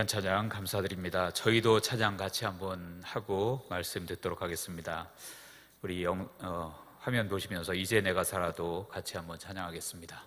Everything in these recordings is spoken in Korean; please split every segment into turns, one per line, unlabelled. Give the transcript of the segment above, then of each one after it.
찬양 감사드립니다. 저희도 찬양 같이 한번 하고 말씀 듣도록 하겠습니다. 우리 화면 보시면서 이제 내가 살아도 같이 한번 찬양하겠습니다.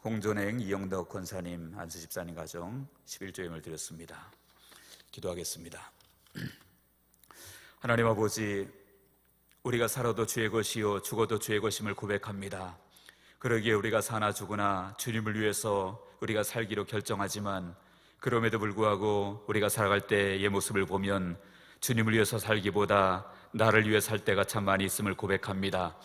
공존행 이영덕 권사님, 안수 집사님 가정 11조임을 드렸습니다. 기도하겠습니다. 하나님 아버지, 우리가 살아도 주의 것이요 죽어도 주의 것임을 고백합니다. 그러기에 우리가 사나 죽으나 주님을 위해서 우리가 살기로 결정하지만 그럼에도 불구하고 우리가 살아갈 때의 모습을 보면 주님을 위해서 살기보다 나를 위해 살 때가 참 많이 있음을 고백합니다.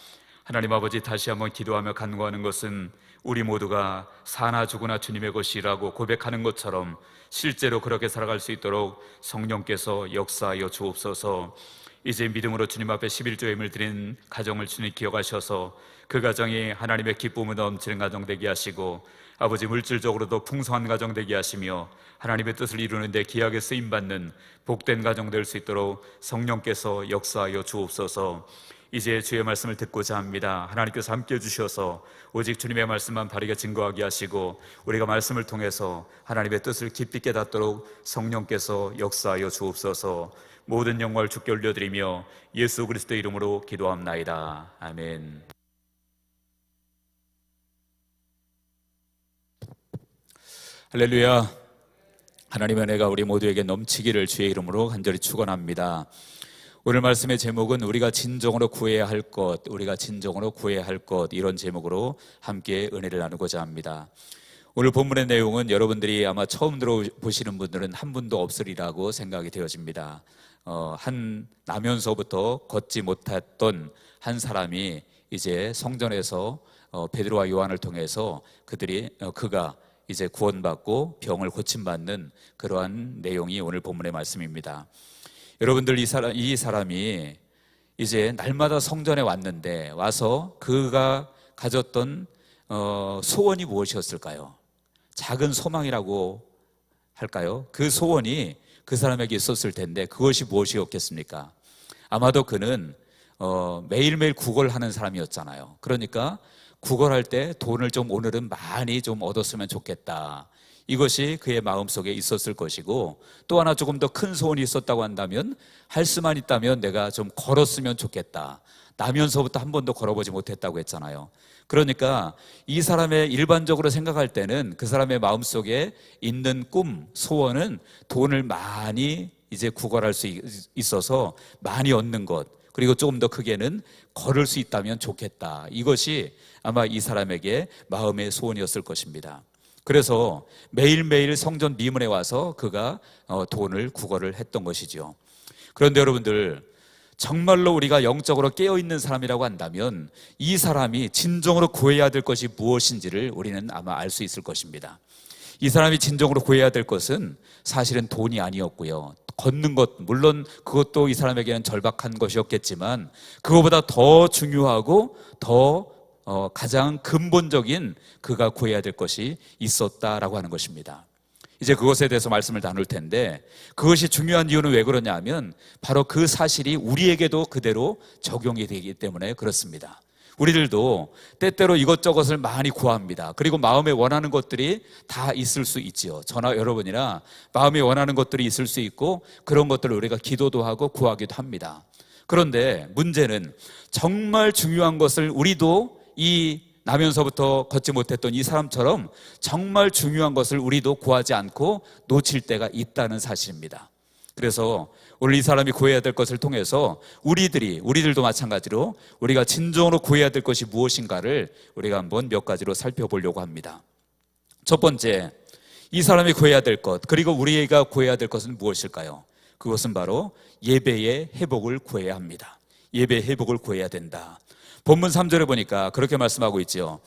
하나님 아버지, 다시 한번 기도하며 간구하는 것은 우리 모두가 사나 죽으나 주님의 것이라고 고백하는 것처럼 실제로 그렇게 살아갈 수 있도록 성령께서 역사하여 주옵소서. 이제 믿음으로 주님 앞에 11조 예물 드린 가정을 주님 기억하셔서 그 가정이 하나님의 기쁨을 넘치는 가정 되게 하시고, 아버지 물질적으로도 풍성한 가정 되게 하시며 하나님의 뜻을 이루는 데 귀하게 쓰임받는 복된 가정 될 수 있도록 성령께서 역사하여 주옵소서. 이제 주의 말씀을 듣고자 합니다. 하나님께서 함께해 주셔서 오직 주님의 말씀만 바르게 증거하게 하시고, 우리가 말씀을 통해서 하나님의 뜻을 깊이 깨닫도록 성령께서 역사하여 주옵소서. 모든 영광을 주께 올려드리며 예수 그리스도의 이름으로 기도합나이다. 아멘. 할렐루야. 하나님의 은혜가 우리 모두에게 넘치기를 주의 이름으로 간절히 축원합니다. 오늘 말씀의 제목은 우리가 진정으로 구해야 할 것, 우리가 진정으로 구해야 할 것, 이런 제목으로 함께 은혜를 나누고자 합니다. 오늘 본문의 내용은 여러분들이 아마 처음 들어보시는 분들은 한 분도 없으리라고 생각이 되어집니다. 나면서부터 걷지 못했던 한 사람이 이제 성전에서 베드로와 요한을 통해서 그가 이제 구원받고 병을 고침받는 그러한 내용이 오늘 본문의 말씀입니다. 여러분들, 이 사람이 이제 날마다 성전에 왔는데, 와서 그가 가졌던 소원이 무엇이었을까요? 작은 소망이라고 할까요? 그 소원이 그 사람에게 있었을 텐데 그것이 무엇이었겠습니까? 아마도 그는 매일매일 구걸하는 사람이었잖아요. 그러니까 구걸할 때 돈을 좀 오늘은 많이 좀 얻었으면 좋겠다, 이것이 그의 마음속에 있었을 것이고, 또 하나 조금 더 큰 소원이 있었다고 한다면, 할 수만 있다면 내가 좀 걸었으면 좋겠다. 나면서부터 한 번도 걸어보지 못했다고 했잖아요. 그러니까 이 사람의 일반적으로 생각할 때는 그 사람의 마음속에 있는 꿈, 소원은 돈을 많이 이제 구걸할 수 있어서 많이 얻는 것, 그리고 조금 더 크게는 걸을 수 있다면 좋겠다, 이것이 아마 이 사람에게 마음의 소원이었을 것입니다. 그래서 매일매일 성전 미문에 와서 그가 돈을 구걸을 했던 것이죠. 그런데 여러분들, 정말로 우리가 영적으로 깨어있는 사람이라고 한다면 이 사람이 진정으로 구해야 될 것이 무엇인지를 우리는 아마 알 수 있을 것입니다. 이 사람이 진정으로 구해야 될 것은 사실은 돈이 아니었고요, 걷는 것, 물론 그것도 이 사람에게는 절박한 것이었겠지만, 그것보다 더 중요하고 더 가장 근본적인 그가 구해야 될 것이 있었다라고 하는 것입니다. 이제 그것에 대해서 말씀을 나눌 텐데, 그것이 중요한 이유는 왜 그러냐 하면 바로 그 사실이 우리에게도 그대로 적용이 되기 때문에 그렇습니다. 우리들도 때때로 이것저것을 많이 구합니다. 그리고 마음에 원하는 것들이 다 있을 수 있지요. 저나 여러분이나 마음에 원하는 것들이 있을 수 있고, 그런 것들을 우리가 기도도 하고 구하기도 합니다. 그런데 문제는 정말 중요한 것을 우리도 나면서부터 걷지 못했던 이 사람처럼 정말 중요한 것을 우리도 구하지 않고 놓칠 때가 있다는 사실입니다. 그래서 오늘 이 사람이 구해야 될 것을 통해서 우리들도 마찬가지로 우리가 진정으로 구해야 될 것이 무엇인가를 우리가 한번 몇 가지로 살펴보려고 합니다. 첫 번째, 이 사람이 구해야 될 것, 그리고 우리가 구해야 될 것은 무엇일까요? 그것은 바로 예배의 회복을 구해야 합니다. 예배의 회복을 구해야 된다. 본문 3절에 보니까 그렇게 말씀하고 있죠.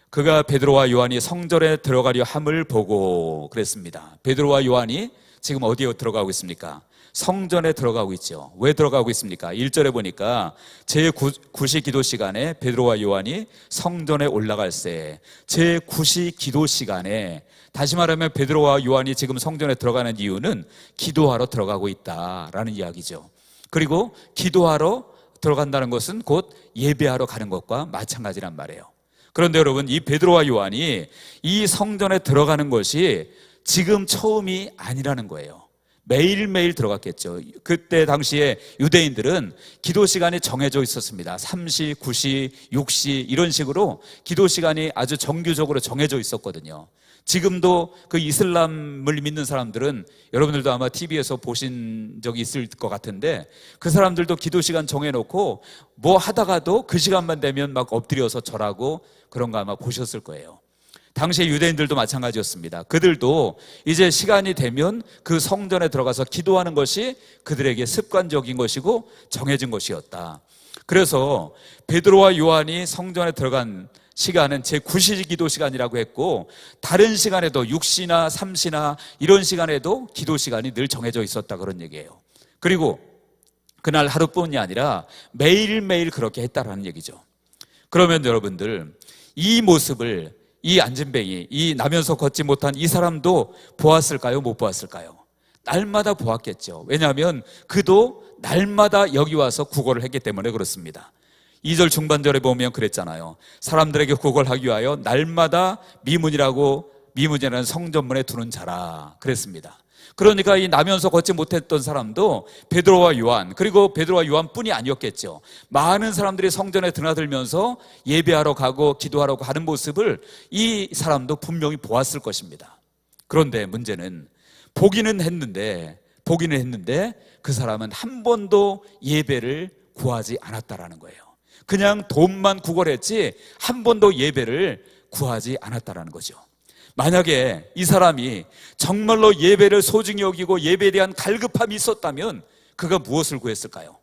그가 베드로와 요한이 성전에 들어가려 함을 보고 그랬습니다. 베드로와 요한이 지금 어디에 들어가고 있습니까? 성전에 들어가고 있죠. 왜 들어가고 있습니까? 1절에 보니까 제9시 기도 시간에 베드로와 요한이 성전에 올라갈새, 제9시 기도 시간에, 다시 말하면 베드로와 요한이 지금 성전에 들어가는 이유는 기도하러 들어가고 있다라는 이야기죠. 그리고 기도하러 들어간다는 것은 곧 예배하러 가는 것과 마찬가지란 말이에요. 그런데 여러분, 이 베드로와 요한이 이 성전에 들어가는 것이 지금 처음이 아니라는 거예요. 매일매일 들어갔겠죠. 그때 당시에 유대인들은 기도 시간이 정해져 있었습니다. 3시, 9시, 6시 이런 식으로 기도 시간이 아주 정규적으로 정해져 있었거든요. 지금도 그 이슬람을 믿는 사람들은, 여러분들도 아마 TV에서 보신 적이 있을 것 같은데, 그 사람들도 기도 시간 정해놓고 뭐 하다가도 그 시간만 되면 막 엎드려서 절하고 그런 거 아마 보셨을 거예요. 당시의 유대인들도 마찬가지였습니다. 그들도 이제 시간이 되면 그 성전에 들어가서 기도하는 것이 그들에게 습관적인 것이고 정해진 것이었다. 그래서 베드로와 요한이 성전에 들어간 시간은 제9시 기도 시간이라고 했고, 다른 시간에도 6시나 3시나 이런 시간에도 기도 시간이 늘 정해져 있었다, 그런 얘기예요. 그리고 그날 하루뿐이 아니라 매일매일 그렇게 했다라는 얘기죠. 그러면 여러분들, 이 모습을 이 안진뱅이, 이 나면서 걷지 못한 이 사람도 보았을까요? 못 보았을까요? 날마다 보았겠죠. 왜냐하면 그도 날마다 여기 와서 구걸을 했기 때문에 그렇습니다. 2절 중반절에 보면 그랬잖아요. 사람들에게 구걸하기 위하여 날마다 미문이라는 성전문에 두는 자라 그랬습니다. 그러니까 이 나면서 걷지 못했던 사람도 베드로와 요한, 그리고 베드로와 요한뿐이 아니었겠죠. 많은 사람들이 성전에 드나들면서 예배하러 가고 기도하러 가는 모습을 이 사람도 분명히 보았을 것입니다. 그런데 문제는 보기는 했는데 그 사람은 한 번도 예배를 구하지 않았다라는 거예요. 그냥 돈만 구걸했지 한 번도 예배를 구하지 않았다라는 거죠. 만약에 이 사람이 정말로 예배를 소중히 여기고 예배에 대한 갈급함이 있었다면 그가 무엇을 구했을까요?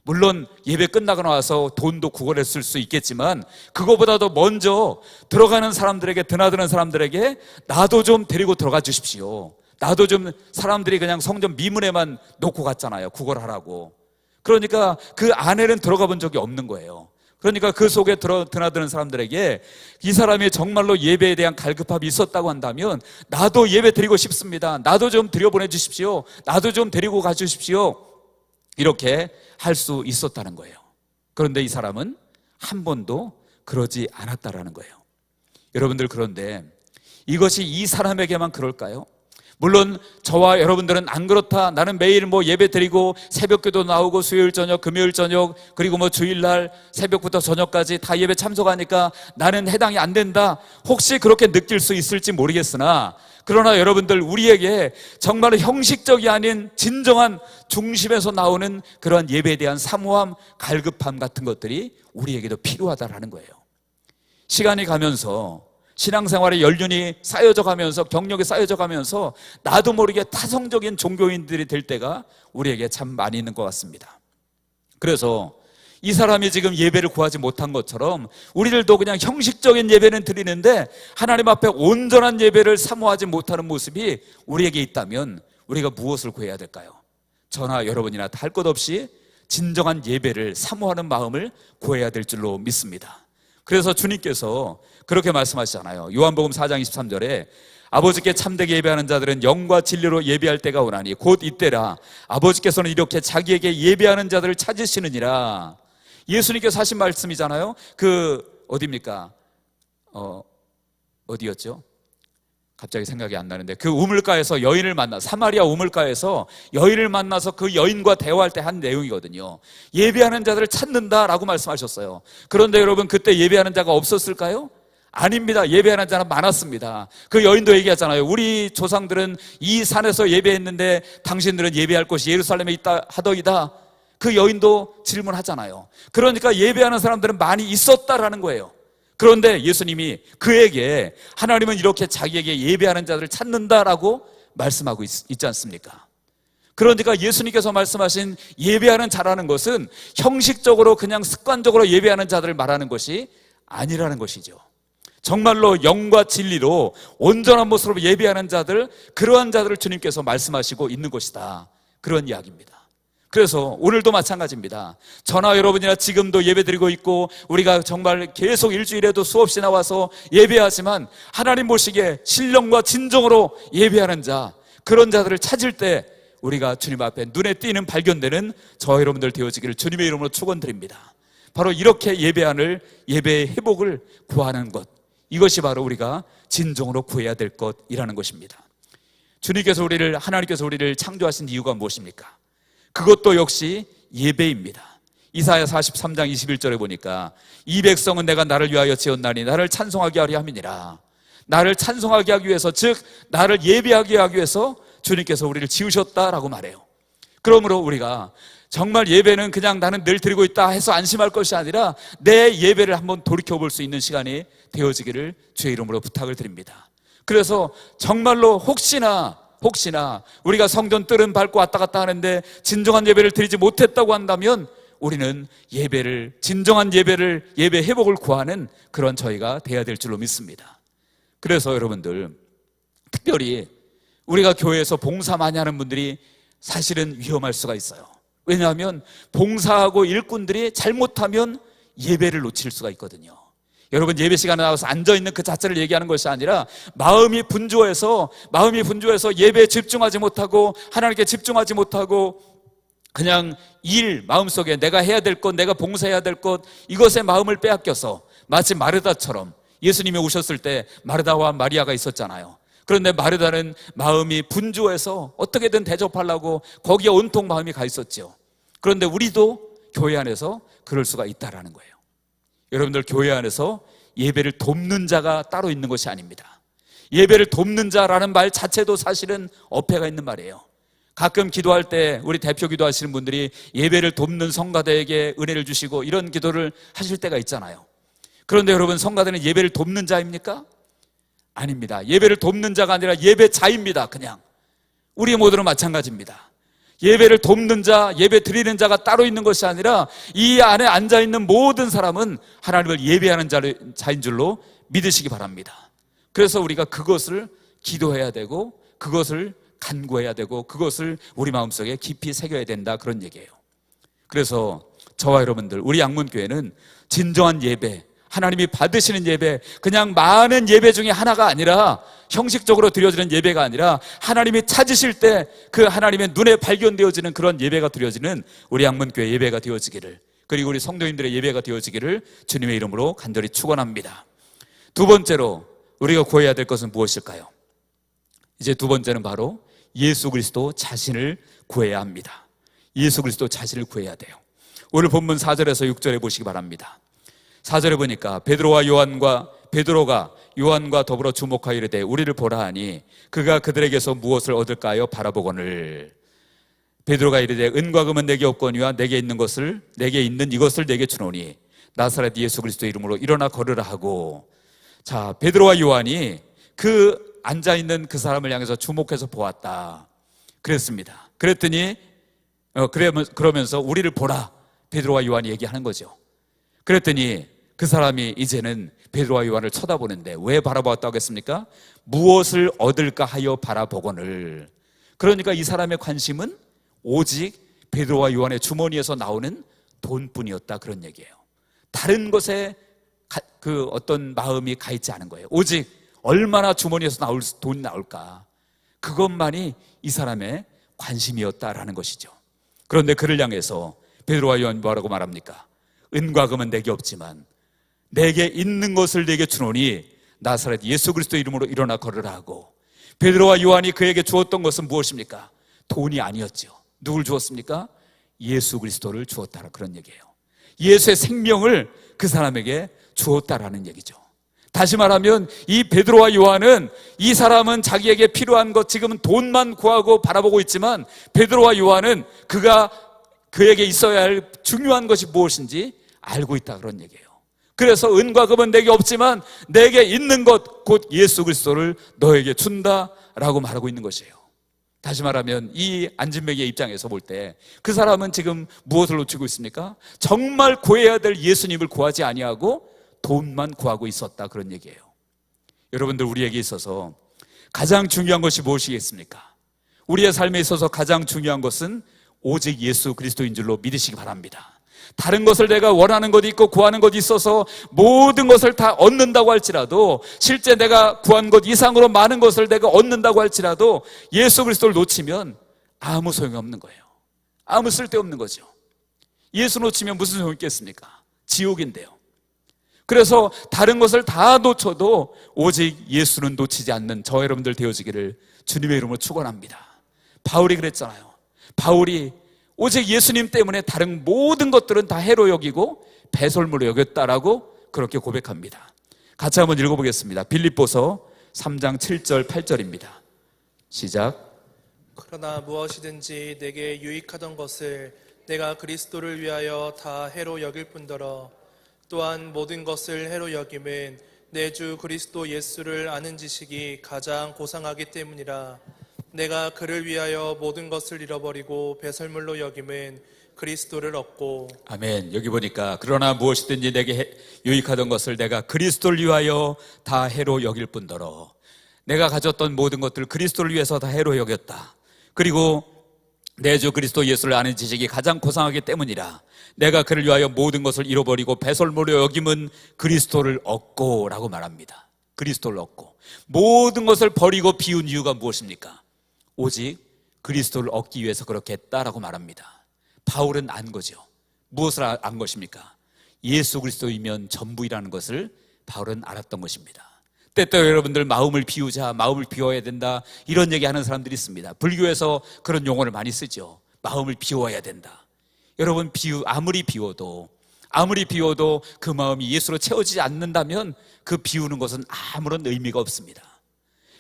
물론 예배 끝나고 나와서 돈도 구걸했을 수 있겠지만, 그거보다도 먼저 들어가는 사람들에게, 드나드는 사람들에게 나도 좀 데리고 들어가 주십시오. 나도 좀, 사람들이 그냥 성전 미문에만 놓고 갔잖아요, 구걸하라고. 그러니까 그 안에는 들어가 본 적이 없는 거예요. 그러니까 그 속에 드나드는 사람들에게 이 사람이 정말로 예배에 대한 갈급함이 있었다고 한다면 나도 예배 드리고 싶습니다, 나도 좀 들여보내 주십시오, 나도 좀 데리고 가 주십시오, 이렇게 할 수 있었다는 거예요. 그런데 이 사람은 한 번도 그러지 않았다라는 거예요. 여러분들, 그런데 이것이 이 사람에게만 그럴까요? 물론 저와 여러분들은 안 그렇다, 나는 매일 예배 드리고 새벽기도 나오고 수요일 저녁, 금요일 저녁, 그리고 주일날 새벽부터 저녁까지 다 예배 참석하니까 나는 해당이 안 된다, 혹시 그렇게 느낄 수 있을지 모르겠으나, 그러나 여러분들, 우리에게 정말 형식적이 아닌 진정한 중심에서 나오는 그러한 예배에 대한 사모함, 갈급함 같은 것들이 우리에게도 필요하다라는 거예요. 시간이 가면서 신앙생활의 연륜이 쌓여져 가면서, 경력이 쌓여져 가면서 나도 모르게 타성적인 종교인들이 될 때가 우리에게 참 많이 있는 것 같습니다. 그래서 이 사람이 지금 예배를 구하지 못한 것처럼 우리들도 그냥 형식적인 예배는 드리는데 하나님 앞에 온전한 예배를 사모하지 못하는 모습이 우리에게 있다면 우리가 무엇을 구해야 될까요? 저나 여러분이나 할 것 없이 진정한 예배를 사모하는 마음을 구해야 될 줄로 믿습니다. 그래서 주님께서 그렇게 말씀하시잖아요. 요한복음 4장 23절에 아버지께 참되게 예배하는 자들은 영과 진리로 예배할 때가 오나니 곧 이때라. 아버지께서는 이렇게 자기에게 예배하는 자들을 찾으시느니라. 예수님께서 하신 말씀이잖아요. 어디입니까? 어디였죠? 갑자기 생각이 안 나는데, 그 우물가에서 여인을 만나, 사마리아 우물가에서 여인을 만나서 그 여인과 대화할 때 한 내용이거든요. 예배하는 자들을 찾는다라고 말씀하셨어요. 그런데 여러분, 그때 예배하는 자가 없었을까요? 아닙니다. 예배하는 자는 많았습니다. 그 여인도 얘기하잖아요. 우리 조상들은 이 산에서 예배했는데 당신들은 예배할 곳이 예루살렘에 있다 하더이다. 그 여인도 질문하잖아요. 그러니까 예배하는 사람들은 많이 있었다라는 거예요. 그런데 예수님이 그에게, 하나님은 이렇게 자기에게 예배하는 자들을 찾는다라고 말씀하고 있지 않습니까? 그러니까 예수님께서 말씀하신 예배하는 자라는 것은 형식적으로 그냥 습관적으로 예배하는 자들을 말하는 것이 아니라는 것이죠. 정말로 영과 진리로 온전한 모습으로 예배하는 자들, 그러한 자들을 주님께서 말씀하시고 있는 것이다, 그런 이야기입니다. 그래서 오늘도 마찬가지입니다. 저나 여러분이나 지금도 예배드리고 있고 우리가 정말 계속 일주일에도 수없이 나와서 예배하지만 하나님 보시기에 신령과 진정으로 예배하는 자, 그런 자들을 찾을 때 우리가 주님 앞에 눈에 띄는 발견되는 저와 여러분들 되어지기를 주님의 이름으로 축원드립니다. 바로 이렇게 예배의 회복을 구하는 것, 이것이 바로 우리가 진정으로 구해야 될 것이라는 것입니다. 하나님께서 우리를 창조하신 이유가 무엇입니까? 그것도 역시 예배입니다. 이사야 43장 21절에 보니까 이 백성은 내가 나를 위하여 지었나니 나를 찬송하게 하려 함이니라. 나를 찬송하게 하기 위해서, 즉 나를 예배하게 하기 위해서 주님께서 우리를 지으셨다라고 말해요. 그러므로 우리가 정말 예배는 그냥 나는 늘 드리고 있다 해서 안심할 것이 아니라 내 예배를 한번 돌이켜볼 수 있는 시간이 되어지기를 주의 이름으로 부탁을 드립니다. 그래서 정말로 혹시나 우리가 성전 뜰은 밟고 왔다 갔다 하는데 진정한 예배를 드리지 못했다고 한다면 우리는 진정한 예배 회복을 구하는 그런 저희가 돼야 될 줄로 믿습니다. 그래서 여러분들, 특별히 우리가 교회에서 봉사 많이 하는 분들이 사실은 위험할 수가 있어요. 왜냐하면 봉사하고 일꾼들이 잘못하면 예배를 놓칠 수가 있거든요. 여러분, 예배 시간에 나와서 앉아있는 그 자체를 얘기하는 것이 아니라 마음이 분주해서 예배에 집중하지 못하고 하나님께 집중하지 못하고 그냥 마음속에 내가 해야 될 것, 내가 봉사해야 될 것, 이것에 마음을 빼앗겨서 마치 마르다처럼, 예수님이 오셨을 때 마르다와 마리아가 있었잖아요. 그런데 마르다는 마음이 분주해서 어떻게든 대접하려고 거기에 온통 마음이 가 있었죠. 그런데 우리도 교회 안에서 그럴 수가 있다라는 거예요. 여러분들, 교회 안에서 예배를 돕는 자가 따로 있는 것이 아닙니다. 예배를 돕는 자라는 말 자체도 사실은 어폐가 있는 말이에요. 가끔 기도할 때 우리 대표 기도하시는 분들이 예배를 돕는 성가대에게 은혜를 주시고 이런 기도를 하실 때가 있잖아요. 그런데 여러분, 성가대는 예배를 돕는 자입니까? 아닙니다. 예배를 돕는 자가 아니라 예배자입니다. 그냥 우리 모두는 마찬가지입니다. 예배를 돕는 자, 예배 드리는 자가 따로 있는 것이 아니라 이 안에 앉아있는 모든 사람은 하나님을 예배하는 자인 줄로 믿으시기 바랍니다. 그래서 우리가 그것을 기도해야 되고 그것을 간구해야 되고 그것을 우리 마음속에 깊이 새겨야 된다, 그런 얘기예요. 그래서 저와 여러분들, 우리 양문교회는 진정한 예배, 하나님이 받으시는 예배, 그냥 많은 예배 중에 하나가 아니라, 형식적으로 드려지는 예배가 아니라 하나님이 찾으실 때 그 하나님의 눈에 발견되어지는 그런 예배가 드려지는 우리 양문교회 예배가 되어지기를, 그리고 우리 성도님들의 예배가 되어지기를 주님의 이름으로 간절히 축원합니다. 두 번째로 우리가 구해야 될 것은 무엇일까요? 이제 두 번째는 바로 예수 그리스도 자신을 구해야 합니다. 예수 그리스도 자신을 구해야 돼요. 오늘 본문 4절에서 6절에 보시기 바랍니다. 4절에 보니까 베드로가 요한과 더불어 주목하여 이르되 우리를 보라 하니 그가 그들에게서 무엇을 얻을까요? 바라보거늘. 베드로가 이르되 은과 금은 내게 없거니와 내게 있는 이것을 내게 주노니 나사렛 예수 그리스도 이름으로 일어나 걸으라 하고. 자, 베드로와 요한이 그 앉아있는 그 사람을 향해서 주목해서 보았다 그랬습니다. 그랬더니 그러면서 우리를 보라, 베드로와 요한이 얘기하는 거죠. 그랬더니 그 사람이 이제는 베드로와 요한을 쳐다보는데 왜 바라보았다고 했습니까? 무엇을 얻을까 하여 바라보거늘. 그러니까 이 사람의 관심은 오직 베드로와 요한의 주머니에서 나오는 돈뿐이었다, 그런 얘기예요. 다른 것에 그 어떤 마음이 가 있지 않은 거예요. 오직 얼마나 주머니에서 돈이 나올까, 그것만이 이 사람의 관심이었다라는 것이죠. 그런데 그를 향해서 베드로와 요한이 뭐라고 말합니까? 은과 금은 내게 없지만 내게 있는 것을 내게 주노니 나사렛 예수 그리스도 이름으로 일어나 걸으라 하고. 베드로와 요한이 그에게 주었던 것은 무엇입니까? 돈이 아니었죠. 누굴 주었습니까? 예수 그리스도를 주었다라, 그런 얘기예요. 예수의 생명을 그 사람에게 주었다라는 얘기죠. 다시 말하면 이 베드로와 요한은, 이 사람은 자기에게 필요한 것, 지금은 돈만 구하고 바라보고 있지만 베드로와 요한은 그에게 있어야 할 중요한 것이 무엇인지 알고 있다, 그런 얘기예요. 그래서 은과 금은 내게 없지만 내게 있는 것 곧 예수 그리스도를 너에게 준다라고 말하고 있는 것이에요. 다시 말하면 이 안진뱅이의 입장에서 볼 때 그 사람은 지금 무엇을 놓치고 있습니까? 정말 구해야 될 예수님을 구하지 아니하고 돈만 구하고 있었다, 그런 얘기예요. 여러분들, 우리에게 있어서 가장 중요한 것이 무엇이겠습니까? 우리의 삶에 있어서 가장 중요한 것은 오직 예수 그리스도인 줄로 믿으시기 바랍니다. 다른 것을 내가 원하는 것이 있고 구하는 것이 있어서 모든 것을 다 얻는다고 할지라도, 실제 내가 구한 것 이상으로 많은 것을 내가 얻는다고 할지라도 예수 그리스도를 놓치면 아무 소용이 없는 거예요. 아무 쓸데없는 거죠. 예수 놓치면 무슨 소용이 있겠습니까? 지옥인데요. 그래서 다른 것을 다 놓쳐도 오직 예수는 놓치지 않는 저 여러분들 되어지기를 주님의 이름으로 축원합니다. 바울이 그랬잖아요. 바울이 오직 예수님 때문에 다른 모든 것들은 다 해로 여기고 배설물로 여겼다라고 그렇게 고백합니다. 같이 한번 읽어보겠습니다. 빌립보서 3장 7절 8절입니다. 시작.
그러나 무엇이든지 내게 유익하던 것을 내가 그리스도를 위하여 다 해로 여길 뿐더러 또한 모든 것을 해로 여김은 내 주 그리스도 예수를 아는 지식이 가장 고상하기 때문이라. 내가 그를 위하여 모든 것을 잃어버리고 배설물로 여김은 그리스도를 얻고.
아멘. 여기 보니까 그러나 무엇이든지 내게 유익하던 것을 내가 그리스도를 위하여 다 해로 여길 뿐더러, 내가 가졌던 모든 것들 그리스도를 위해서 다 해로 여겼다. 그리고 내 주 그리스도 예수를 아는 지식이 가장 고상하기 때문이라. 내가 그를 위하여 모든 것을 잃어버리고 배설물로 여김은 그리스도를 얻고 라고 말합니다. 그리스도를 얻고. 모든 것을 버리고 비운 이유가 무엇입니까? 오직 그리스도를 얻기 위해서 그렇게 했다라고 말합니다. 바울은 안 거죠. 무엇을 안 것입니까? 예수 그리스도이면 전부이라는 것을 바울은 알았던 것입니다. 때때로 여러분들 마음을 비우자, 마음을 비워야 된다, 이런 얘기하는 사람들이 있습니다. 불교에서 그런 용어를 많이 쓰죠. 마음을 비워야 된다. 여러분, 아무리 비워도 그 마음이 예수로 채워지지 않는다면 그 비우는 것은 아무런 의미가 없습니다.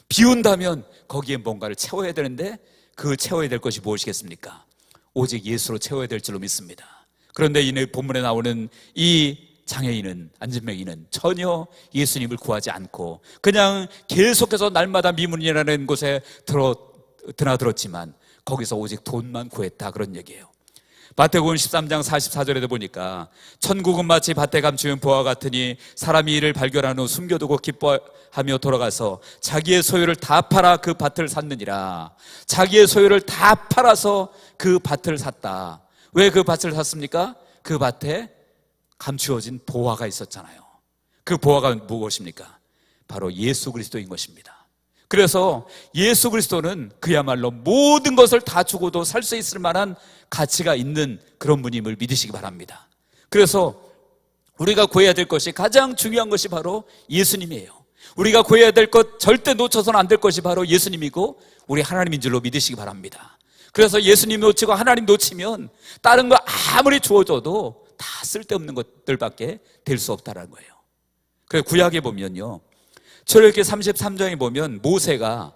비운다면 거기에 뭔가를 채워야 되는데 그 채워야 될 것이 무엇이겠습니까? 오직 예수로 채워야 될 줄로 믿습니다. 그런데 이 본문에 나오는 이 장애인은, 안진뱅이는 전혀 예수님을 구하지 않고 그냥 계속해서 날마다 미문이라는 곳에 드나들었지만 거기서 오직 돈만 구했다, 그런 얘기예요. 마태복음 13장 44절에도 보니까 천국은 마치 밭에 감추인 보화 같으니 사람이 이를 발견한 후 숨겨두고 기뻐하며 돌아가서 자기의 소유를 다 팔아 그 밭을 샀느니라. 자기의 소유를 다 팔아서 그 밭을 샀다. 왜 그 밭을 샀습니까? 그 밭에 감추어진 보화가 있었잖아요. 그 보화가 무엇입니까? 바로 예수 그리스도인 것입니다. 그래서 예수 그리스도는 그야말로 모든 것을 다 주고도 살 수 있을 만한 가치가 있는 그런 분임을 믿으시기 바랍니다. 그래서 우리가 구해야 될 것이, 가장 중요한 것이 바로 예수님이에요. 우리가 구해야 될 것, 절대 놓쳐서는 안 될 것이 바로 예수님이고 우리 하나님인 줄로 믿으시기 바랍니다. 그래서 예수님 놓치고 하나님 놓치면 다른 거 아무리 주어줘도 다 쓸데없는 것들밖에 될 수 없다는 거예요. 그래서 구약에 보면요, 출애굽기 33장에 보면 모세가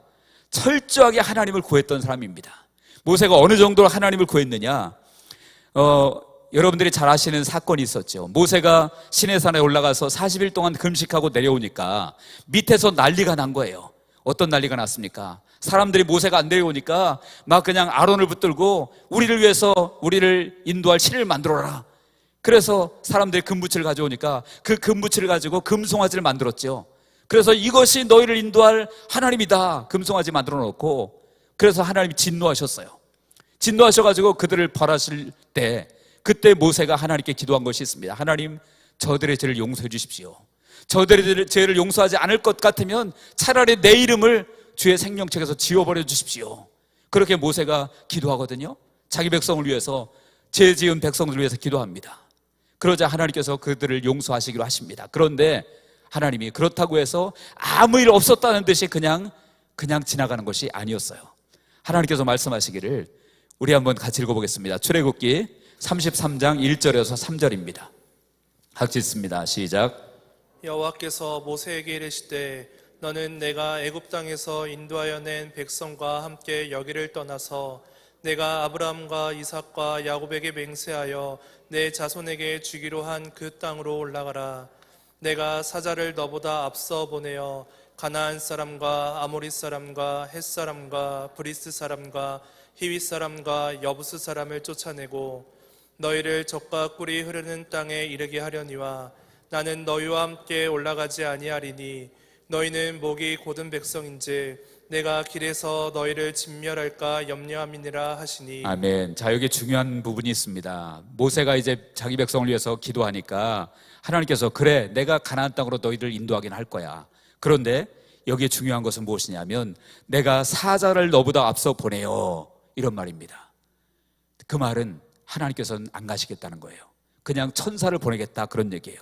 철저하게 하나님을 구했던 사람입니다. 모세가 어느 정도로 하나님을 구했느냐, 여러분들이 잘 아시는 사건이 있었죠. 모세가 시내산에 올라가서 40일 동안 금식하고 내려오니까 밑에서 난리가 난 거예요. 어떤 난리가 났습니까? 사람들이 모세가 안 내려오니까 막 그냥 아론을 붙들고 우리를 위해서 우리를 인도할 신을 만들어라. 그래서 사람들이 금붙이를 가져오니까 그 금붙이를 가지고 금송아지를 만들었죠. 그래서 이것이 너희를 인도할 하나님이다, 금송아지 만들어 놓고. 그래서 하나님이 진노하셨어요. 진노하셔가지고 그들을 벌하실 때, 그때 모세가 하나님께 기도한 것이 있습니다. 하나님, 저들의 죄를 용서해 주십시오. 저들의 죄를 용서하지 않을 것 같으면 차라리 내 이름을 주의 생명책에서 지워버려 주십시오. 그렇게 모세가 기도하거든요. 자기 백성을 위해서, 죄 지은 백성들을 위해서 기도합니다. 그러자 하나님께서 그들을 용서하시기로 하십니다. 그런데 하나님이 그렇다고 해서 아무 일 없었다는 듯이 그냥 지나가는 것이 아니었어요. 하나님께서 말씀하시기를, 우리 한번 같이 읽어보겠습니다. 출애굽기 33장 1절에서 3절입니다. 같이 읽습니다. 시작.
여호와께서 모세에게 이르시되 너는 내가 애굽 땅에서 인도하여 낸 백성과 함께 여기를 떠나서 내가 아브라함과 이삭과 야곱에게 맹세하여 내 자손에게 주기로 한 그 땅으로 올라가라. 내가 사자를 너보다 앞서 보내어 가나안 사람과 아모리 사람과 헷 사람과 브리스 사람과 히윗 사람과 여부스 사람을 쫓아내고 너희를 적과 꿀이 흐르는 땅에 이르게 하려니와 나는 너희와 함께 올라가지 아니하리니 너희는 목이 곧은 백성인즉 내가 길에서 너희를 진멸할까 염려함이니라 하시니.
아멘. 자, 여기 중요한 부분이 있습니다. 모세가 이제 자기 백성을 위해서 기도하니까 하나님께서, 그래, 내가 가나안 땅으로 너희를 인도하긴 할 거야. 그런데 여기에 중요한 것은 무엇이냐면, 내가 사자를 너보다 앞서 보내요, 이런 말입니다. 그 말은 하나님께서는 안 가시겠다는 거예요. 그냥 천사를 보내겠다, 그런 얘기예요.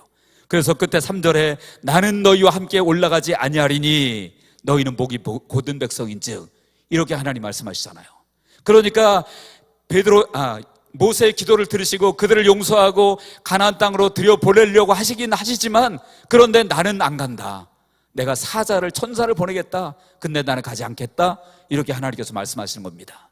그래서 끝에 3절에 나는 너희와 함께 올라가지 아니하리니 너희는 목이 곧은 백성인즉, 이렇게 하나님 말씀하시잖아요. 그러니까 모세의 기도를 들으시고 그들을 용서하고 가나안 땅으로 들여보내려고 하시긴 하시지만, 그런데 나는 안 간다, 내가 천사를 보내겠다, 근데 나는 가지 않겠다, 이렇게 하나님께서 말씀하시는 겁니다.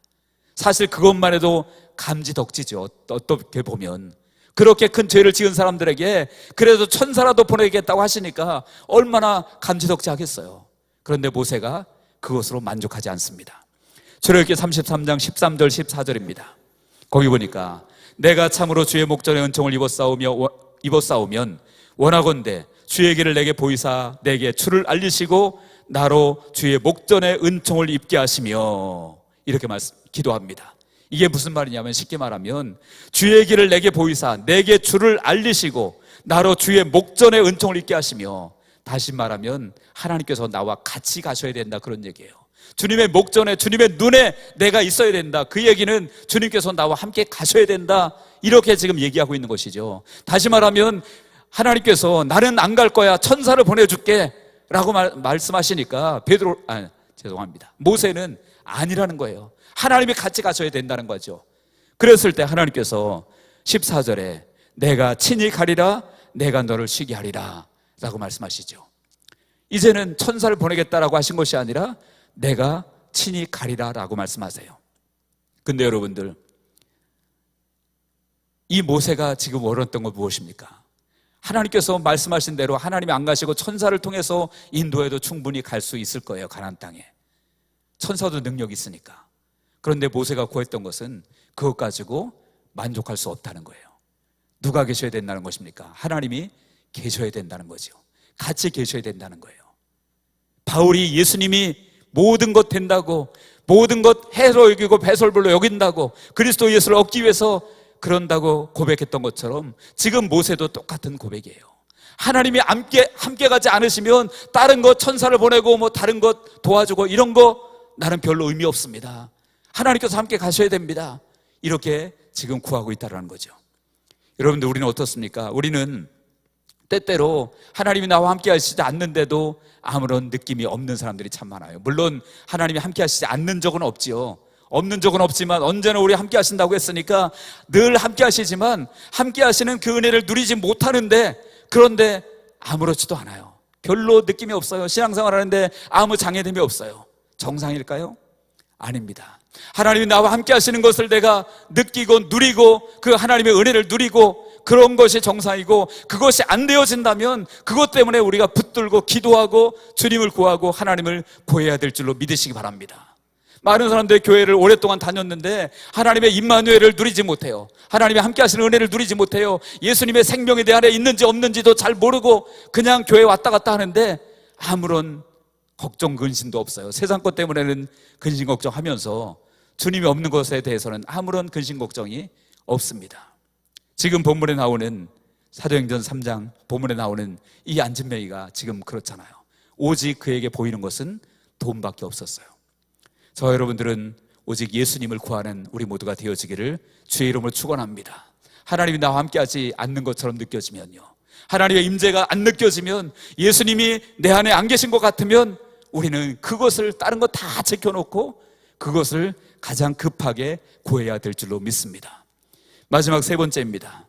사실 그것만 해도 감지덕지죠. 어떻게 보면 그렇게 큰 죄를 지은 사람들에게 그래도 천사라도 보내겠다고 하시니까 얼마나 감지덕지 하겠어요. 그런데 모세가 그것으로 만족하지 않습니다. 출애굽기 33장 13절 14절입니다. 거기 보니까 내가 참으로 주의 목전에 은총을 입었사오면 원하건대 주의 길을 내게 보이사 내게 주를 알리시고 나로 주의 목전에 은총을 입게 하시며, 이렇게 기도합니다. 이게 무슨 말이냐면 쉽게 말하면 주의 길을 내게 보이사 내게 주를 알리시고 나로 주의 목전에 은총을 입게 하시며, 다시 말하면 하나님께서 나와 같이 가셔야 된다, 그런 얘기예요. 주님의 목전에, 주님의 눈에 내가 있어야 된다. 그 얘기는 주님께서 나와 함께 가셔야 된다, 이렇게 지금 얘기하고 있는 것이죠. 다시 말하면 하나님께서 나는 안 갈 거야, 천사를 보내줄게 라고 말씀하시니까 모세는 아니라는 거예요. 하나님이 같이 가셔야 된다는 거죠. 그랬을 때 하나님께서 14절에 내가 친히 가리라, 내가 너를 쉬게 하리라 라고 말씀하시죠. 이제는 천사를 보내겠다라고 하신 것이 아니라 내가 친히 가리라 라고 말씀하세요. 근데 여러분들, 이 모세가 지금 원했던 건 무엇입니까? 하나님께서 말씀하신 대로 하나님이 안 가시고 천사를 통해서 인도해도 충분히 갈 수 있을 거예요, 가나안 땅에. 천사도 능력이 있으니까. 그런데 모세가 구했던 것은 그것 가지고 만족할 수 없다는 거예요. 누가 계셔야 된다는 것입니까? 하나님이 계셔야 된다는 거죠. 같이 계셔야 된다는 거예요. 바울이 예수님이 모든 것 된다고, 모든 것 해로 여기고 배설물로 여긴다고, 그리스도 예수를 얻기 위해서 그런다고 고백했던 것처럼 지금 모세도 똑같은 고백이에요. 하나님이 함께 가지 않으시면 다른 것 천사를 보내고 뭐 다른 것 도와주고 이런 거 나는 별로 의미 없습니다. 하나님께서 함께 가셔야 됩니다. 이렇게 지금 구하고 있다는 거죠. 여러분들, 우리는 어떻습니까? 우리는 때때로 하나님이 나와 함께 하시지 않는데도 아무런 느낌이 없는 사람들이 참 많아요. 물론 하나님이 함께 하시지 않는 적은 없지요. 없는 적은 없지만 언제나 우리 함께 하신다고 했으니까 늘 함께 하시지만 함께 하시는 그 은혜를 누리지 못하는데, 그런데 아무렇지도 않아요. 별로 느낌이 없어요. 신앙생활 하는데 아무 장애됨이 없어요. 정상일까요? 아닙니다. 하나님이 나와 함께 하시는 것을 내가 느끼고 누리고 그 하나님의 은혜를 누리고 그런 것이 정상이고, 그것이 안 되어진다면 그것 때문에 우리가 붙들고 기도하고 주님을 구하고 하나님을 구해야 될 줄로 믿으시기 바랍니다. 많은 사람들이 교회를 오랫동안 다녔는데 하나님의 임마누엘을 누리지 못해요. 하나님이 함께 하시는 은혜를 누리지 못해요. 예수님의 생명이 내 안에 있는지 없는지도 잘 모르고 그냥 교회 왔다 갔다 하는데 아무런 걱정 근심도 없어요. 세상 것 때문에는 근심 걱정하면서 주님이 없는 것에 대해서는 아무런 근심 걱정이 없습니다. 지금 본문에 나오는 사도행전 3장 본문에 나오는 이 안진뱅이가 지금 그렇잖아요. 오직 그에게 보이는 것은 돈밖에 없었어요. 저 여러분들은 오직 예수님을 구하는 우리 모두가 되어지기를 주의 이름으로 축원합니다. 하나님이 나와 함께하지 않는 것처럼 느껴지면요, 하나님의 임재가 안 느껴지면, 예수님이 내 안에 안 계신 것 같으면 우리는 그것을 다른 거 다 제껴놓고 그것을 가장 급하게 구해야 될 줄로 믿습니다. 마지막 세 번째입니다.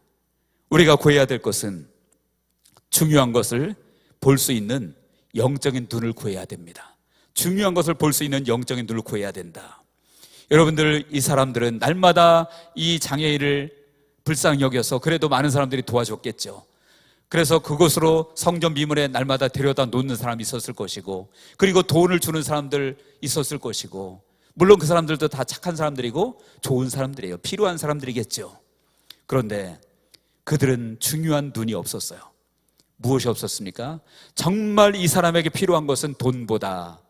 우리가 구해야 될 것은 중요한 것을 볼 수 있는 영적인 눈을 구해야 됩니다. 중요한 것을 볼 수 있는 영적인 눈을 구해야 된다. 여러분들, 이 사람들은 날마다 이 장애인을 불쌍히 여겨서 그래도 많은 사람들이 도와줬겠죠. 그래서 그곳으로 성전 미문에 날마다 데려다 놓는 사람이 있었을 것이고, 그리고 돈을 주는 사람들 있었을 것이고, 물론 그 사람들도 다 착한 사람들이고 좋은 사람들이에요. 필요한 사람들이겠죠. 그런데 그들은 중요한 눈이 없었어요. 무엇이 없었습니까? 정말 이 사람에게 필요한 것은 돈보다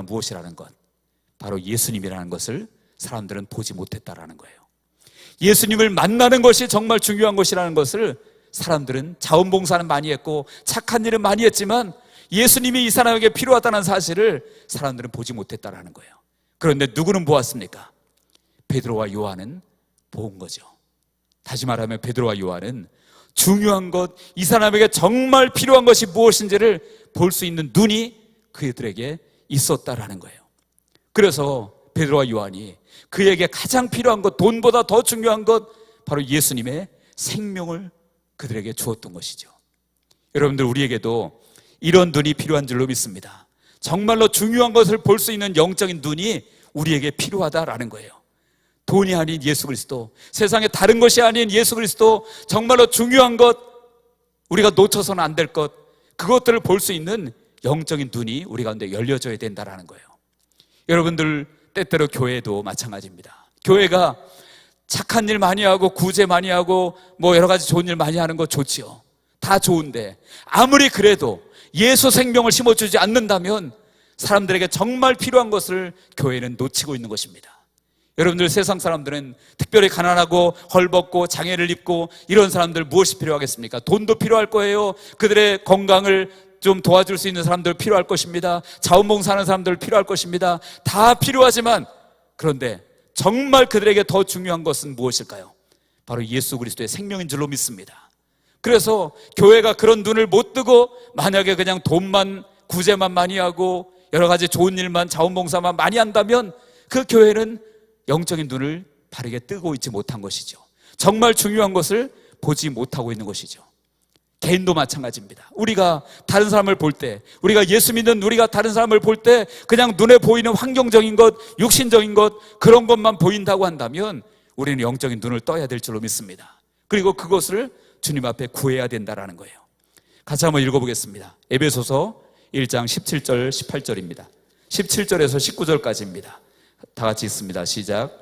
무엇이라는 것, 바로 예수님이라는 것을 사람들은 보지 못했다라는 거예요. 예수님을 만나는 것이 정말 중요한 것이라는 것을 사람들은, 자원봉사는 많이 했고 착한 일은 많이 했지만 예수님이 이 사람에게 필요하다는 사실을 사람들은 보지 못했다라는 거예요. 그런데 누구는 보았습니까? 베드로와 요한은 본 거죠. 다시 말하면 베드로와 요한은 중요한 것, 이 사람에게 정말 필요한 것이 무엇인지를 볼 수 있는 눈이 그들에게 있었다라는 거예요. 그래서 베드로와 요한이 그에게 가장 필요한 것, 돈보다 더 중요한 것, 바로 예수님의 생명을 그들에게 주었던 것이죠. 여러분들, 우리에게도 이런 눈이 필요한 줄로 믿습니다. 정말로 중요한 것을 볼 수 있는 영적인 눈이 우리에게 필요하다라는 거예요. 돈이 아닌 예수 그리스도, 세상에 다른 것이 아닌 예수 그리스도, 정말로 중요한 것, 우리가 놓쳐서는 안 될 것, 그것들을 볼 수 있는 영적인 눈이 우리 가운데 열려져야 된다라는 거예요. 여러분들, 때때로 교회도 마찬가지입니다. 교회가 착한 일 많이 하고 구제 많이 하고 뭐 여러 가지 좋은 일 많이 하는 거 좋지요. 다 좋은데 아무리 그래도 예수 생명을 심어주지 않는다면 사람들에게 정말 필요한 것을 교회는 놓치고 있는 것입니다. 여러분들, 세상 사람들은 특별히 가난하고 헐벗고 장애를 입고 이런 사람들 무엇이 필요하겠습니까? 돈도 필요할 거예요. 그들의 건강을 좀 도와줄 수 있는 사람들 필요할 것입니다. 자원봉사하는 사람들 필요할 것입니다. 다 필요하지만, 그런데 정말 그들에게 더 중요한 것은 무엇일까요? 바로 예수 그리스도의 생명인 줄로 믿습니다. 그래서 교회가 그런 눈을 못 뜨고 만약에 그냥 돈만, 구제만 많이 하고 여러 가지 좋은 일만, 자원봉사만 많이 한다면 그 교회는 영적인 눈을 바르게 뜨고 있지 못한 것이죠. 정말 중요한 것을 보지 못하고 있는 것이죠. 개인도 마찬가지입니다. 우리가 다른 사람을 볼 때, 우리가 예수 믿는 우리가 다른 사람을 볼 때 그냥 눈에 보이는 환경적인 것, 육신적인 것, 그런 것만 보인다고 한다면 우리는 영적인 눈을 떠야 될 줄로 믿습니다. 그리고 그것을 주님 앞에 구해야 된다라는 거예요. 같이 한번 읽어보겠습니다. 에베소서 1장 17절 18절입니다. 17절에서 19절까지입니다. 다 같이 읽습니다. 시작.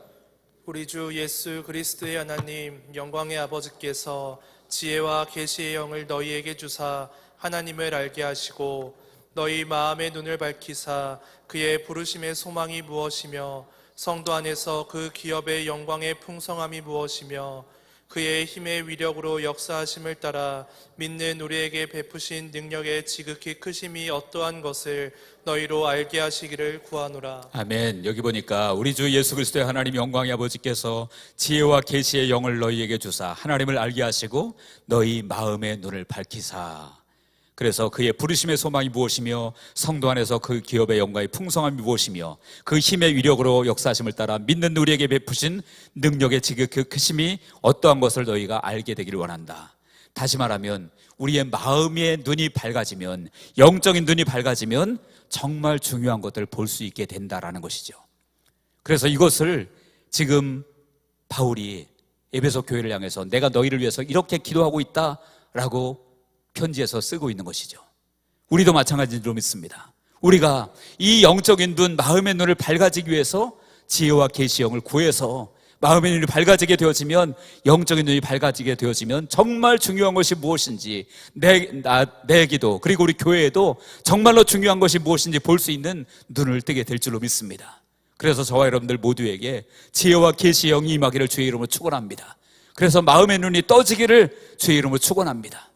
우리 주 예수 그리스도의 하나님 영광의 아버지께서 지혜와 계시의 영을 너희에게 주사 하나님을 알게 하시고 너희 마음의 눈을 밝히사 그의 부르심의 소망이 무엇이며 성도 안에서 그 기업의 영광의 풍성함이 무엇이며 그의 힘의 위력으로 역사하심을 따라 믿는 우리에게 베푸신 능력의 지극히 크심이 어떠한 것을 너희로 알게 하시기를 구하노라.
아멘. 여기 보니까 우리 주 예수 그리스도의 하나님 영광의 아버지께서 지혜와 계시의 영을 너희에게 주사 하나님을 알게 하시고 너희 마음의 눈을 밝히사, 그래서 그의 부르심의 소망이 무엇이며 성도 안에서 그 기업의 영광의 풍성함이 무엇이며 그 힘의 위력으로 역사하심을 따라 믿는 우리에게 베푸신 능력의 지극히 크심이 어떠한 것을 너희가 알게 되기를 원한다. 다시 말하면 우리의 마음의 눈이 밝아지면, 영적인 눈이 밝아지면 정말 중요한 것들을 볼 수 있게 된다라는 것이죠. 그래서 이것을 지금 바울이 에베소 교회를 향해서 내가 너희를 위해서 이렇게 기도하고 있다라고 편지에서 쓰고 있는 것이죠. 우리도 마찬가지로 믿습니다. 우리가 이 영적인 눈, 마음의 눈을 밝아지기 위해서 지혜와 계시의 영을 구해서 마음의 눈이 밝아지게 되어지면, 영적인 눈이 밝아지게 되어지면 정말 중요한 것이 무엇인지, 내 기도 그리고 우리 교회에도 정말로 중요한 것이 무엇인지 볼 수 있는 눈을 뜨게 될 줄로 믿습니다. 그래서 저와 여러분들 모두에게 지혜와 계시의 영이 임하기를 주의 이름으로 축원합니다. 그래서 마음의 눈이 떠지기를 주의 이름으로 축원합니다.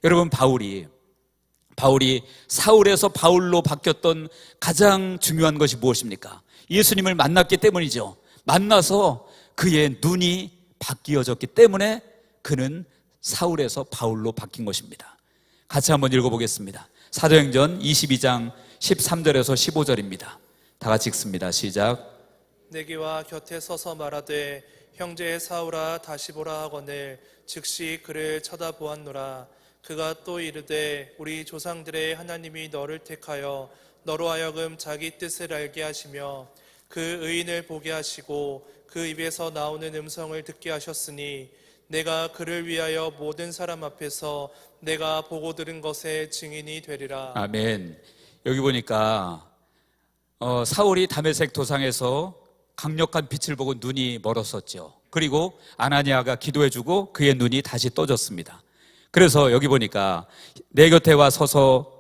여러분, 바울이 사울에서 바울로 바뀌었던 가장 중요한 것이 무엇입니까? 예수님을 만났기 때문이죠. 만나서 그의 눈이 바뀌어졌기 때문에 그는 사울에서 바울로 바뀐 것입니다. 같이 한번 읽어보겠습니다. 사도행전 22장 13절에서 15절입니다. 다 같이 읽습니다. 시작.
내게와 곁에 서서 말하되 형제 사울아 다시 보라 하거늘 즉시 그를 쳐다보았노라. 그가 또 이르되 우리 조상들의 하나님이 너를 택하여 너로 하여금 자기 뜻을 알게 하시며 그 의인을 보게 하시고 그 입에서 나오는 음성을 듣게 하셨으니 내가 그를 위하여 모든 사람 앞에서 내가 보고 들은 것의 증인이 되리라.
아멘. 여기 보니까 사울이 다메섹 도상에서 강력한 빛을 보고 눈이 멀었었죠. 그리고 아나니아가 기도해주고 그의 눈이 다시 떠졌습니다. 그래서 여기 보니까 내 곁에 와 서서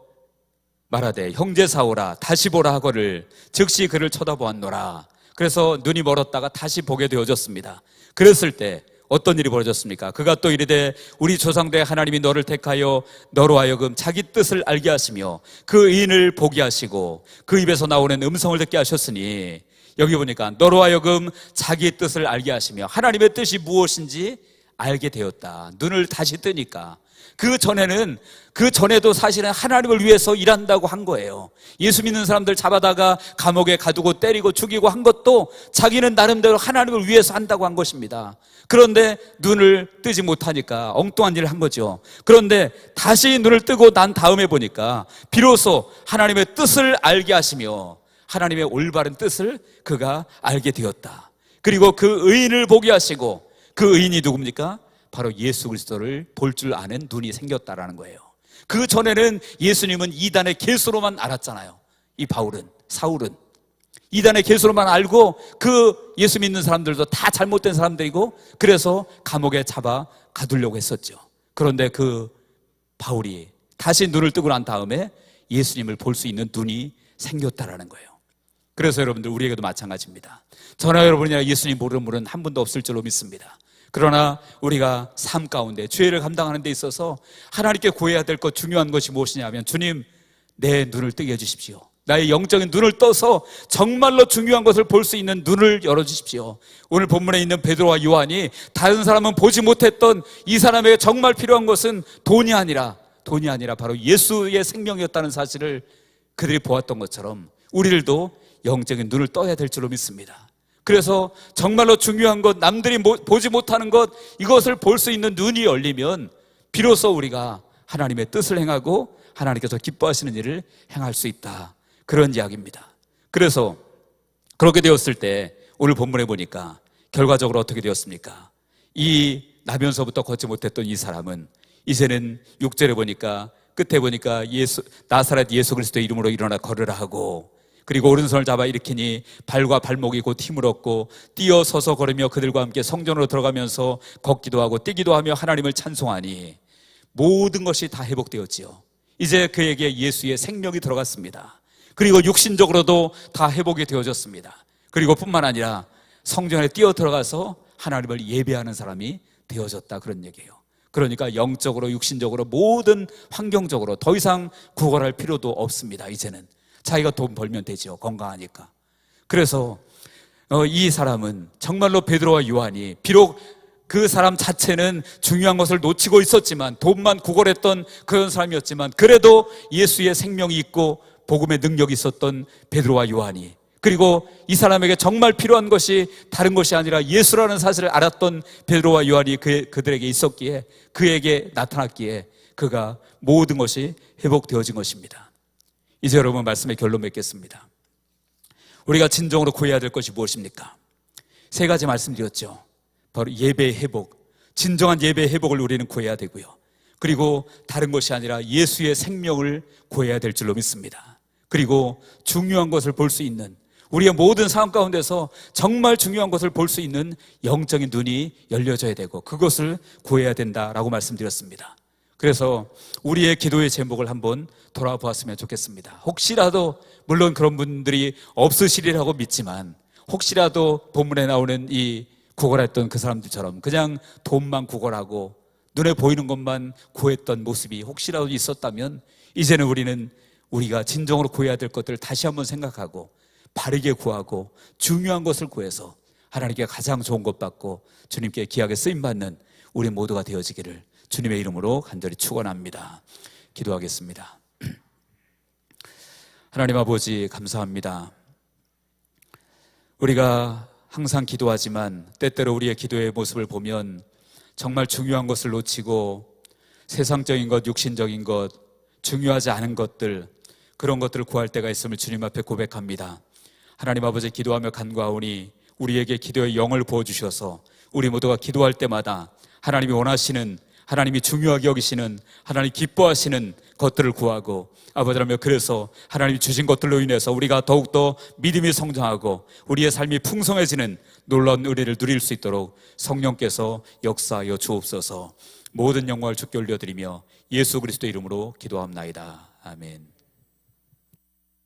말하되 형제 사울아 다시 보라 하거를 즉시 그를 쳐다보았노라. 그래서 눈이 멀었다가 다시 보게 되어졌습니다. 그랬을 때 어떤 일이 벌어졌습니까? 그가 또 이르되 우리 조상들의 하나님이 너를 택하여 너로 하여금 자기 뜻을 알게 하시며 그 의인을 보게 하시고 그 입에서 나오는 음성을 듣게 하셨으니, 여기 보니까 너로 하여금 자기 뜻을 알게 하시며 하나님의 뜻이 무엇인지 알게 되었다. 눈을 다시 뜨니까. 그 전에도 사실은 하나님을 위해서 일한다고 한 거예요. 예수 믿는 사람들 잡아다가 감옥에 가두고 때리고 죽이고 한 것도 자기는 나름대로 하나님을 위해서 한다고 한 것입니다. 그런데 눈을 뜨지 못하니까 엉뚱한 일을 한 거죠. 그런데 다시 눈을 뜨고 난 다음에 보니까 비로소 하나님의 뜻을 알게 하시며 하나님의 올바른 뜻을 그가 알게 되었다. 그리고 그 의인을 보게 하시고, 그 의인이 누굽니까? 바로 예수 그리스도를 볼 줄 아는 눈이 생겼다라는 거예요. 그 전에는 예수님은 이단의 개수로만 알았잖아요. 이 바울은, 사울은 이단의 개수로만 알고 그 예수 믿는 사람들도 다 잘못된 사람들이고, 그래서 감옥에 잡아 가두려고 했었죠. 그런데 그 바울이 다시 눈을 뜨고 난 다음에 예수님을 볼 수 있는 눈이 생겼다라는 거예요. 그래서 여러분들, 우리에게도 마찬가지입니다. 저나 여러분이나 예수님 모르는 분은 한 분도 없을 줄로 믿습니다. 그러나 우리가 삶 가운데 죄를 감당하는 데 있어서 하나님께 구해야 될 것, 중요한 것이 무엇이냐면, 주님, 내 눈을 뜨게 해주십시오. 나의 영적인 눈을 떠서 정말로 중요한 것을 볼 수 있는 눈을 열어주십시오. 오늘 본문에 있는 베드로와 요한이 다른 사람은 보지 못했던 이 사람에게 정말 필요한 것은 돈이 아니라 바로 예수의 생명이었다는 사실을 그들이 보았던 것처럼 우리들도 영적인 눈을 떠야 될 줄로 믿습니다. 그래서 정말로 중요한 것, 남들이 보지 못하는 것, 이것을 볼 수 있는 눈이 열리면 비로소 우리가 하나님의 뜻을 행하고 하나님께서 기뻐하시는 일을 행할 수 있다, 그런 이야기입니다. 그래서 그렇게 되었을 때 오늘 본문에 보니까 결과적으로 어떻게 되었습니까? 이 나면서부터 걷지 못했던 이 사람은 이제는 6절에 보니까, 끝에 보니까 나사렛 예수 그리스도의 이름으로 일어나 걸으라 하고, 그리고 오른손을 잡아 일으키니 발과 발목이 곧 힘을 얻고 뛰어 서서 걸으며 그들과 함께 성전으로 들어가면서 걷기도 하고 뛰기도 하며 하나님을 찬송하니, 모든 것이 다 회복되었지요. 이제 그에게 예수의 생명이 들어갔습니다. 그리고 육신적으로도 다 회복이 되어졌습니다. 그리고 뿐만 아니라 성전에 뛰어 들어가서 하나님을 예배하는 사람이 되어졌다, 그런 얘기예요. 그러니까 영적으로, 육신적으로, 모든 환경적으로 더 이상 구걸할 필요도 없습니다. 이제는 자기가 돈 벌면 되죠, 건강하니까. 그래서 이 사람은 정말로 베드로와 요한이, 비록 그 사람 자체는 중요한 것을 놓치고 있었지만, 돈만 구걸했던 그런 사람이었지만, 그래도 예수의 생명이 있고 복음의 능력이 있었던 베드로와 요한이, 그리고 이 사람에게 정말 필요한 것이 다른 것이 아니라 예수라는 사실을 알았던 베드로와 요한이 그들에게 있었기에, 그에게 나타났기에 그가 모든 것이 회복되어진 것입니다. 이제 여러분, 말씀의 결론 맺겠습니다. 우리가 진정으로 구해야 될 것이 무엇입니까? 세 가지 말씀드렸죠. 바로 예배의 회복, 진정한 예배의 회복을 우리는 구해야 되고요. 그리고 다른 것이 아니라 예수의 생명을 구해야 될 줄로 믿습니다. 그리고 중요한 것을 볼 수 있는, 우리의 모든 상황 가운데서 정말 중요한 것을 볼 수 있는 영적인 눈이 열려져야 되고, 그것을 구해야 된다라고 말씀드렸습니다. 그래서 우리의 기도의 제목을 한번 돌아보았으면 좋겠습니다. 혹시라도, 물론 그런 분들이 없으시리라고 믿지만, 혹시라도 본문에 나오는 이 구걸했던 그 사람들처럼 그냥 돈만 구걸하고 눈에 보이는 것만 구했던 모습이 혹시라도 있었다면, 이제는 우리가 진정으로 구해야 될 것들을 다시 한번 생각하고 바르게 구하고 중요한 것을 구해서 하나님께 가장 좋은 것 받고 주님께 귀하게 쓰임받는 우리 모두가 되어지기를 주님의 이름으로 간절히 축원합니다. 기도하겠습니다. 하나님 아버지, 감사합니다. 우리가 항상 기도하지만 때때로 우리의 기도의 모습을 보면 정말 중요한 것을 놓치고 세상적인 것, 육신적인 것, 중요하지 않은 것들, 그런 것들을 구할 때가 있음을 주님 앞에 고백합니다. 하나님 아버지, 기도하며 간구하오니 우리에게 기도의 영을 부어주셔서 우리 모두가 기도할 때마다 하나님이 원하시는, 하나님이 중요하게 여기시는, 하나님이 기뻐하시는 것들을 구하고, 아버지라며 그래서 하나님이 주신 것들로 인해서 우리가 더욱더 믿음이 성장하고 우리의 삶이 풍성해지는 놀라운 은혜를 누릴 수 있도록 성령께서 역사하여 주옵소서. 모든 영광을 주께 올려드리며 예수 그리스도의 이름으로 기도합나이다. 아멘.